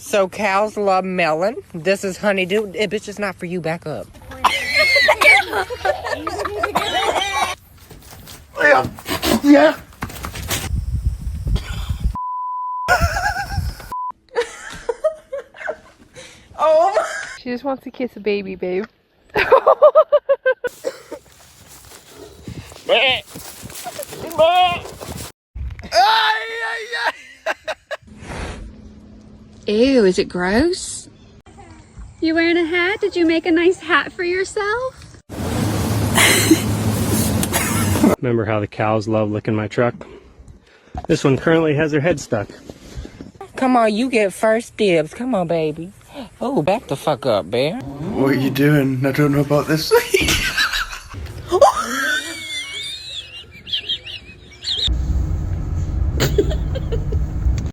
So cows love melon. This is honeydew. It bitch is not for you. Back up. Yeah. Oh. She just wants to kiss a baby, babe. Ew, is it gross? You wearing a hat? Did you make a nice hat for yourself? Remember how the cows love licking my truck? This one currently has her head stuck. Come on, you get first dibs. Come on, baby. Oh, back the fuck up, bear. What are you doing? I don't know about this.